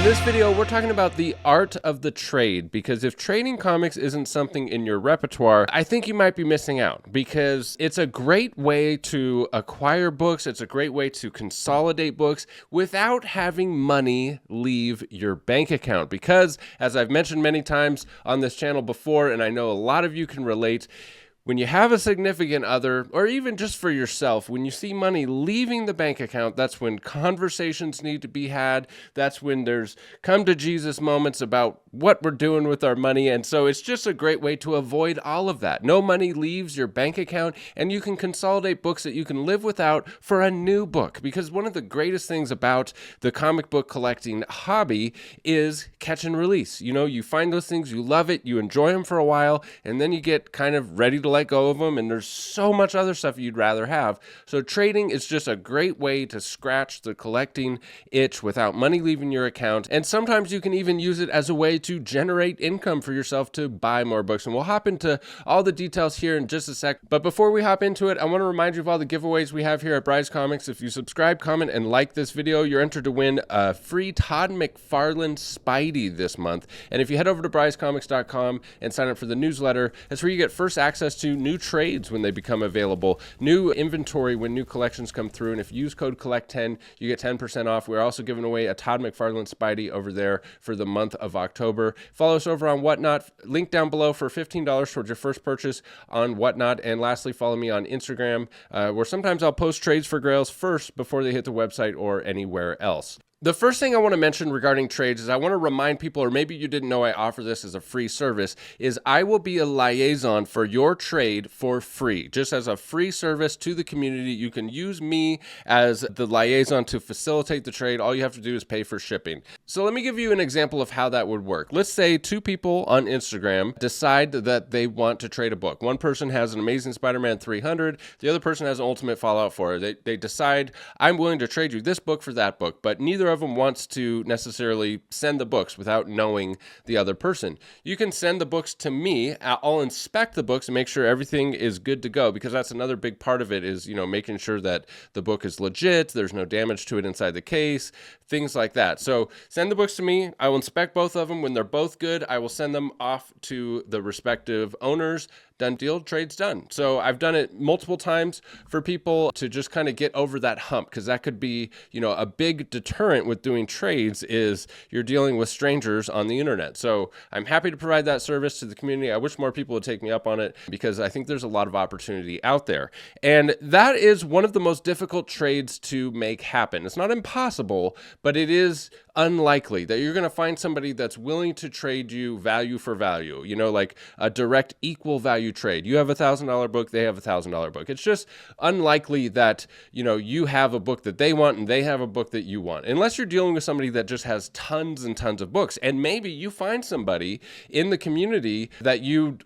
this video, we're talking about the art of the trade, because if trading comics isn't something in your repertoire, I think you might be missing out, because it's a great way to acquire books. It's a great way to consolidate books without having money leave your bank account. Because, as I've mentioned many times on this channel before, and I know a lot of you can relate, when you have a significant other, or even just for yourself, when you see money leaving the bank account, that's when conversations need to be had. That's when there's come to Jesus moments about what we're doing with our money. And so it's just a great way to avoid all of that. No money leaves your bank account, and you can consolidate books that you can live without for a new book. Because one of the greatest things about the comic book collecting hobby is catch and release. You know, you find those things, you love it, you enjoy them for a while, and then you get kind of ready to let go of them, and there's so much other stuff you'd rather have. So trading is just a great way to scratch the collecting itch without money leaving your account. And sometimes you can even use it as a way to generate income for yourself to buy more books. And we'll hop into all the details here in just a sec. But before we hop into it, I want to remind you of all the giveaways we have here at Bryce Comics. If you subscribe, comment, and like this video, you're entered to win a free Todd McFarlane Spidey this month. And if you head over to brycecomics.com and sign up for the newsletter, that's where you get first access to new trades when they become available, new inventory when new collections come through, and if you use code COLLECT10, you get 10% off. We're also giving away a Todd McFarlane Spidey over there for the month of October. Follow us over on Whatnot, link down below for $15 towards your first purchase on Whatnot. And lastly, follow me on Instagram, where sometimes I'll post trades for Grails first before they hit the website or anywhere else. The first thing I want to mention regarding trades is I want to remind people, or maybe you didn't know I offer this as a free service, is I will be a liaison for your trade for free. Just as a free service to the community, you can use me as the liaison to facilitate the trade. All you have to do is pay for shipping. So let me give you an example of how that would work. Let's say two people on Instagram decide that they want to trade a book. One person has an Amazing Spider-Man 300. The other person has an Ultimate Fallout 4. They decide, I'm willing to trade you this book for that book, but neither of them wants to necessarily send the books without knowing the other person. You can send the books to me. I'll inspect the books and make sure everything is good to go, because that's another big part of it is, you know, making sure that the book is legit, there's no damage to it inside the case, things like that. So send the books to me. I will inspect both of them. When they're both good, I will send them off to the respective owners. Done deal, trade's done. So I've done it multiple times for people to just kind of get over that hump, because that could be, you know, a big deterrent with doing trades is you're dealing with strangers on the internet. So I'm happy to provide that service to the community. I wish more people would take me up on it, because I think there's a lot of opportunity out there. And that is one of the most difficult trades to make happen. It's not impossible, but it is unlikely that you're going to find somebody that's willing to trade you value for value, you know, like a direct equal value trade. You have $1,000 book, they have $1,000 book. It's just unlikely that, you know, you have a book that they want and they have a book that you want, unless you're dealing with somebody that just has tons and tons of books. And maybe you find somebody in the community that you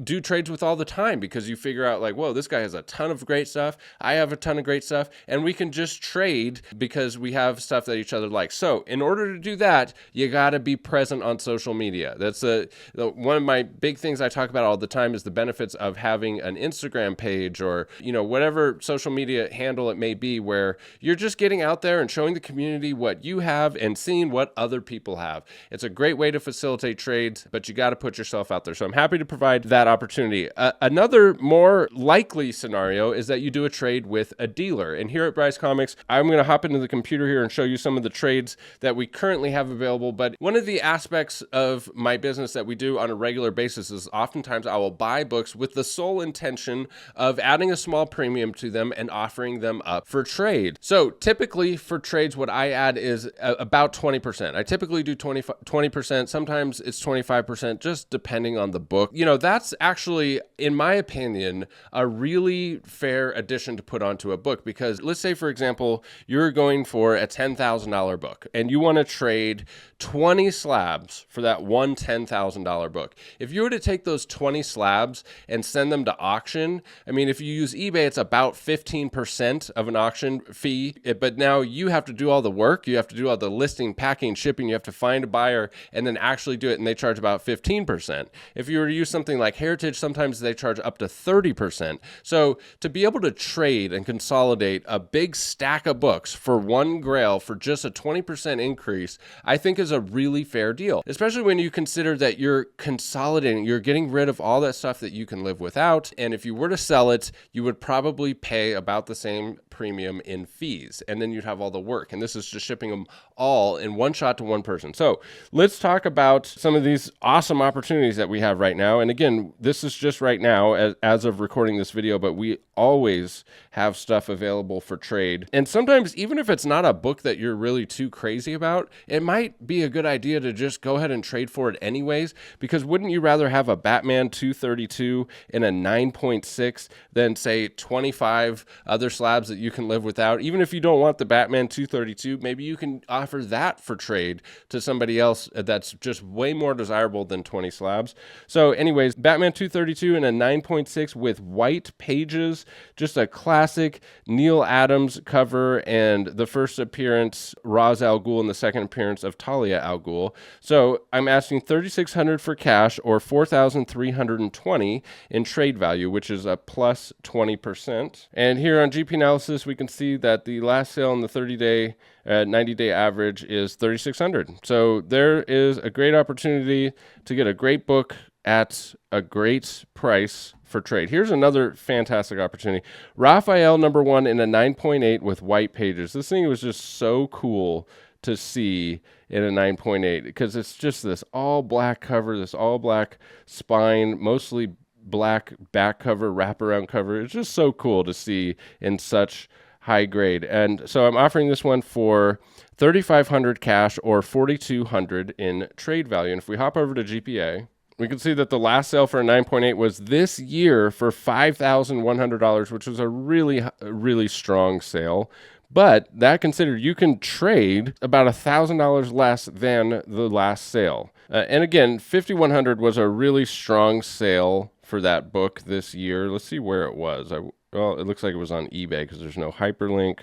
do trades with all the time, because you figure out like, whoa, this guy has a ton of great stuff, I have a ton of great stuff, and we can just trade because we have stuff that each other likes. So in order to do that, you got to be present on social media. That's one of my big things I talk about all the time is the benefits of having an Instagram page, or, you know, whatever social media handle it may be, where you're just getting out there and showing the community what you have and seeing what other people have. It's a great way to facilitate trades, but you got to put yourself out there. So I'm happy to provide that opportunity. Another more likely scenario is that you do a trade with a dealer. And here at Bryce Comics, I'm going to hop into the computer here and show you some of the trades that we currently have available. But one of the aspects of my business that we do on a regular basis is oftentimes I will buy books with the sole intention of adding a small premium to them and offering them up for trade. So typically for trades, what I add is about 20%. I typically do 20%. Sometimes it's 25%, just depending on the book. You know, that's actually, in my opinion, a really fair addition to put onto a book, because let's say, for example, you're going for a $10,000 book and you want to trade 20 slabs for that one $10,000 book. If you were to take those 20 slabs and send them to auction. I mean, if you use eBay, it's about 15% of an auction fee, but now you have to do all the work. You have to do all the listing, packing, shipping. You have to find a buyer and then actually do it, and they charge about 15%. If you were to use something like Heritage, sometimes they charge up to 30%. So to be able to trade and consolidate a big stack of books for one Grail for just a 20% increase, I think is a really fair deal, especially when you consider that you're consolidating, you're getting rid of all that stuff that you can live without. And if you were to sell it, you would probably pay about the same premium in fees, and then you'd have all the work. And this is just shipping them all in one shot to one person. So let's talk about some of these awesome opportunities that we have right now. And again, this is just right now as of recording this video, but we always have stuff available for trade. And sometimes, even if it's not a book that you're really too crazy about, it might be a good idea to just go ahead and trade for it anyways, because wouldn't you rather have a Batman 232 in a 9.6 than say 25 other slabs that you can live without? Even if you don't want the Batman 232, maybe you can offer that for trade to somebody else that's just way more desirable than 20 slabs. So anyways, Batman 232 in a 9.6 with white pages, just a classic Neil Adams cover, and the first appearance Ra's al Ghul and the second appearance of Talia al Ghul. So I'm asking $3,600 for cash or $4,320 in trade value, which is a plus 20%. And here on GP Analysis, we can see that the last sale in the 30-day 90-day average is $3,600. So there is a great opportunity to get a great book at a great price for trade. Here's another fantastic opportunity. Raphael #1 in a 9.8 with white pages. This thing was just so cool to see in a 9.8 because it's just this all black cover, this all black spine, mostly black back cover, wraparound cover. It's just so cool to see in such high grade. And so I'm offering this one for $3,500 cash or $4,200 in trade value. And if we hop over to GPA, we can see that the last sale for a 9.8 was this year for $5,100, which was a really strong sale. But that considered, you can trade about $1,000 less than the last sale. And again, $5,100 was a really strong sale for that book this year. Let's see where it was. Well, it looks like it was on eBay because there's no hyperlink.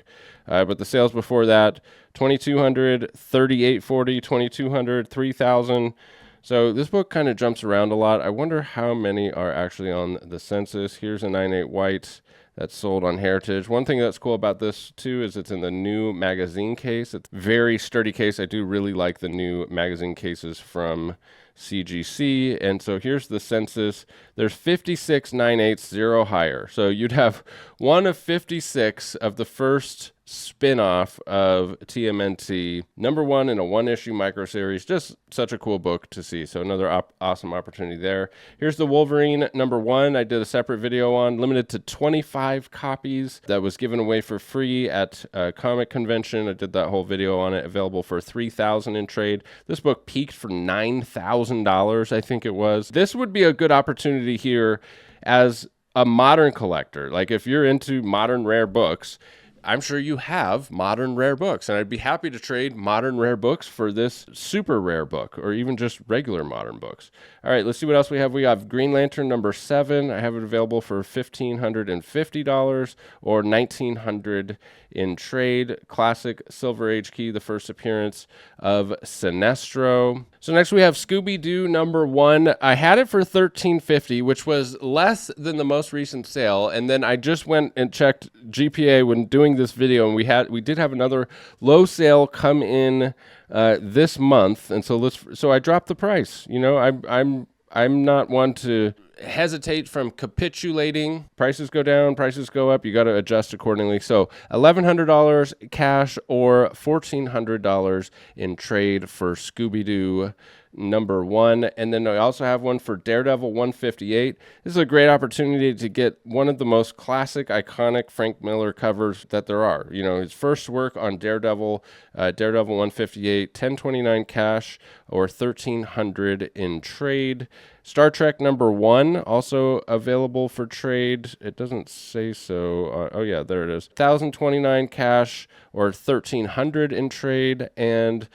But the sales before that, $2,200, $3,840, $2,200, $3,000. So this book kind of jumps around a lot. I wonder how many are actually on the census. Here's a 9.8 white that's sold on Heritage. One thing that's cool about this too is it's in the new magazine case. It's a very sturdy case. I do really like the new magazine cases from CGC. And so here's the census. There's 56 9/8, 0 higher. So you'd have one of 56 of the first spin-off of TMNT, #1 in a one-issue micro series. Just such a cool book to see. So another awesome opportunity there. Here's the Wolverine #1. I did a separate video on, limited to 25 copies. That was given away for free at a comic convention. I did that whole video on it. Available for $3,000 in trade. This book peaked for $9,000, I think it was. This would be a good opportunity here as a modern collector. Like if you're into modern rare books, I'm sure you have modern rare books, and I'd be happy to trade modern rare books for this super rare book, or even just regular modern books. All right, let's see what else we have. We have Green Lantern #7. I have it available for $1,550 or $1,900 in trade. Classic Silver Age key, the first appearance of Sinestro. So next we have Scooby-Doo #1. I had it for $1,350, which was less than the most recent sale, and then I just went and checked GPA when doing this video, and we did have another low sale come in this month, and so I dropped the price. You know, I'm not one to hesitate from capitulating. Prices go down, prices go up. You got to adjust accordingly. So $1,100 cash or $1,400 in trade for Scooby-Doo #1. And then I also have one for Daredevil 158. This is a great opportunity to get one of the most classic, iconic Frank Miller covers that there are. You know, his first work on Daredevil, Daredevil 158, $1,029 cash or $1,300 in trade. Star Trek #1, also available for trade. It doesn't say so. Oh yeah, there it is. $1,029 cash or $1,300 in trade. And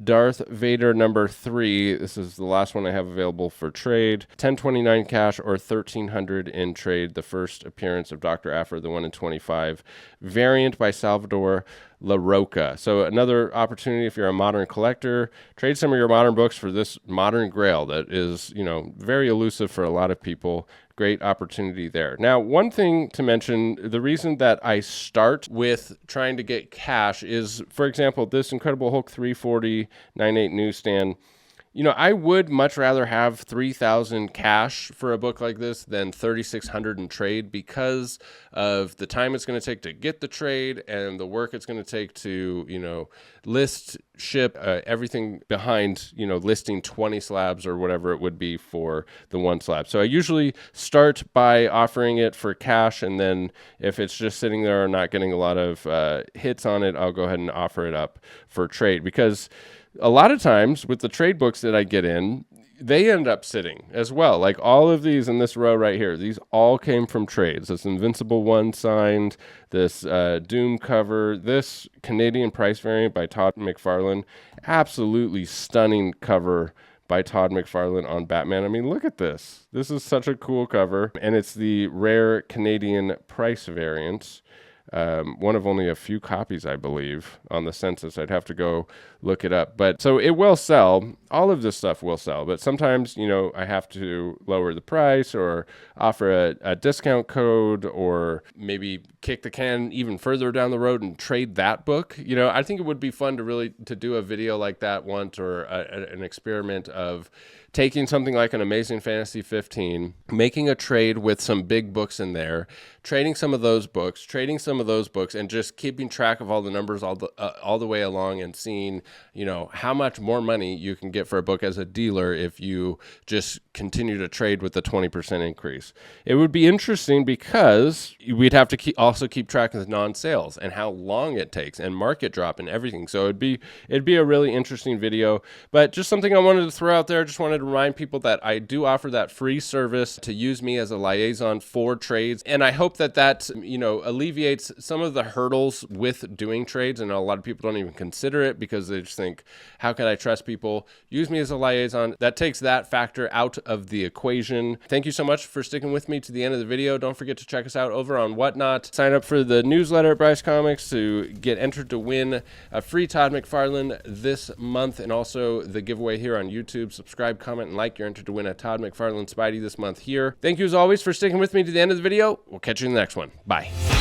Darth Vader #3. This is the last one I have available for trade. $10.29 cash or $1,300 in trade. The first appearance of Dr. Aphra, the 1 in 25. Variant by Salvador LaRocca. So another opportunity if you're a modern collector, trade some of your modern books for this modern grail that is, very elusive for a lot of people. Great opportunity there. Now, one thing to mention, the reason that I start with trying to get cash is, for example, this Incredible Hulk 340 98 newsstand. I would much rather have 3,000 cash for a book like this than 3,600 in trade because of the time it's going to take to get the trade and the work it's going to take to, list, ship, everything behind, listing 20 slabs or whatever it would be for the one slab. So I usually start by offering it for cash, and then if it's just sitting there or not getting a lot of hits on it, I'll go ahead and offer it up for trade, because a lot of times with the trade books that I get in, they end up sitting as well. Like all of these in this row right here, these all came from trades. This Invincible 1 signed, this Doom cover, this Canadian price variant by Todd McFarlane, absolutely stunning cover by Todd McFarlane on Batman. I mean, look at this. This is such a cool cover, and it's the rare Canadian price variant. One of only a few copies, I believe, on the census. I'd have to go look it up. But so it will sell. All of this stuff will sell. But sometimes, I have to lower the price or offer a discount code, or maybe kick the can even further down the road and trade that book. I think it would be fun to do a video like that once, or an experiment of taking something like an Amazing Fantasy 15, making a trade with some big books in there, trading some of those books, and just keeping track of all the numbers all the way along, and seeing, how much more money you can get for a book as a dealer if you just continue to trade with the 20% increase. It would be interesting because we'd have to also keep track of the non-sales and how long it takes and market drop and everything. So it'd be a really interesting video, but just something I wanted to throw out there. Just wanted to remind people that I do offer that free service to use me as a liaison for trades. And I hope that alleviates some of the hurdles with doing trades. And a lot of people don't even consider it because they just think, how can I trust people? Use me as a liaison. That takes that factor out of the equation. Thank you so much for sticking with me to the end of the video. Don't forget to check us out over on Whatnot. Sign up for the newsletter at Bryce Comics to get entered to win a free Todd McFarlane this month, and also the giveaway here on YouTube. Subscribe, comment, and like. You're entered to win a Todd McFarlane Spidey this month here. Thank you as always for sticking with me to the end of the video. We'll catch you in the next one. Bye.